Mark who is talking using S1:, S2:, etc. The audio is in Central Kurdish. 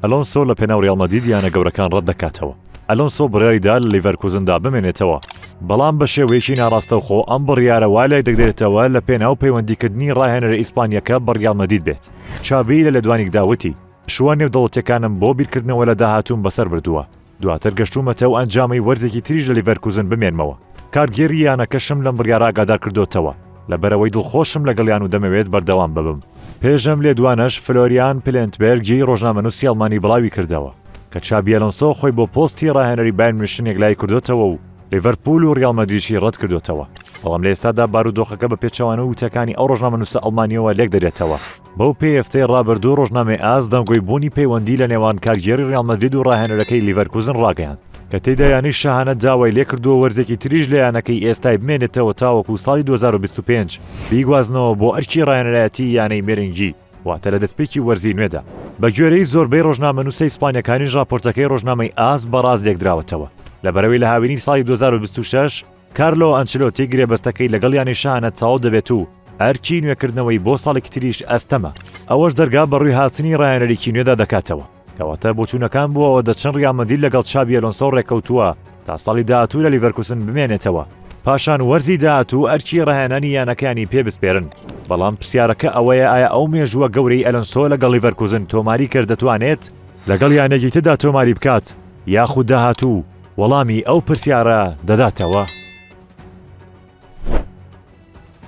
S1: ئەلۆنسۆ لە پێناو ڕیاڵ مەدرید یانە گەورەکان ڕەت دەکاتەوە. ئەلۆنسۆ بڕیاریدا لە لیڤەرکوزندا بمێنێتەوە، بەڵام بە شێوەیەکی ناڕاستەوخۆ ئەم بڕیارە وا لای دەگرێتەوە لە پێناو پەیوەندیکردنی ڕاهێنەرە ئیسپانیەکە بە ڕیاڵ مەدرید بێت. چابی لە لەدوانێکدا وتی شووە نێودەوڵەتیەکانم بۆ بیرکردنەوە لە داهاتووم بەسەر بردووە، دواتر گەشتومەتە و ئەنجامی وەرزێکی تریش لە لیڤەرکوزن بمێنمەوە. کارگێری یانەکەشم لەم بڕیارە ئاگادار کردوتەوە، لەبەرەوەی دڵخۆشم لەگەڵیان و دەمەوێت بەردەوام ببم. پێشەم لێدوانەش فلۆریان پلێنتبێرگی ڕۆژنامەنووسی ئەڵمانی بڵاوی کردەوە کە چابی ئەلۆنسۆ خۆی بۆ پۆستی ڕاهێنەری بایر مونیخ لای کردوتەوە و لیڤەرپول و ڕیاڵ مەدریدی ڕەت کردوتەوە. بەڵام لە ئێستادا بارودۆخەکە بە پێچەوانە وتەکانی ئەو ڕۆژنامەنووسە ئەڵمانیەوە لێک دەرێتەوە. بەو پێ ڕابردوو ڕۆژنامەی ئاز دەنگۆی بوونی پەیوەندی لە نێوان کارگێری ڕیاڵ مەدرید و ڕاهێنەرەکەی لیڤەرکوزن ڕاگەیاند کە تێیدا یانی شەهانە داوای لێ کردووە وەرزێکی تریش لە یانەکەی ئێستای بمێنێتەوە تاوەکو ساڵی 2025 بیگوازنەوە بۆ ئەرکی ڕاهێنەرایەتی یانەی مێرنگی، واتە لە دەستپێکی وەرزی نوێدا. بە گوێرەی زۆربەی ڕۆژنامەنووسە ئیسپانیەکانیش راپۆرتەکەی ڕۆژنامەی ئاز بەڕاست لێکدراوەتەوە لەبەرەوەی لە هاوینی ساڵی 2026 کارلۆ ئەنچلۆتی گرێبەستەکەی لەگەڵ یانی شەهانە تەواو دەبێت و ئەرکی نوێکردنەوەی بۆ ساڵێکی تریش ئەستەمە. ئەوەش دەرگا بە ڕووی هاتنی ڕاهێنەرێکی نوێدا دەکاتەوە کەواتە بۆچوونەکان بووەوە دەچەند ڕیاڵ مەدرید لەگەڵ چابی ئەلۆنسۆ ڕێکەوتووە تا ساڵی داهاتوو لە لیڤەرکوزن بمێنێتەوە، پاشان وەرزی داهاتوو ئەرکی ڕاهێنانی یانەکانی پێ بسپێرن. بەڵام پرسیارەکە ئەوەیە ئایا ئەو مێژووە گەورەی ئەلۆنسۆ لەگەڵ لیڤەرکوزن تۆماری کرد دەتوانێت لەگەڵ یانێکی تردا تۆماری بکات یاخود داهاتوو وەڵامی ئەو پرسیارە دەداتەوە.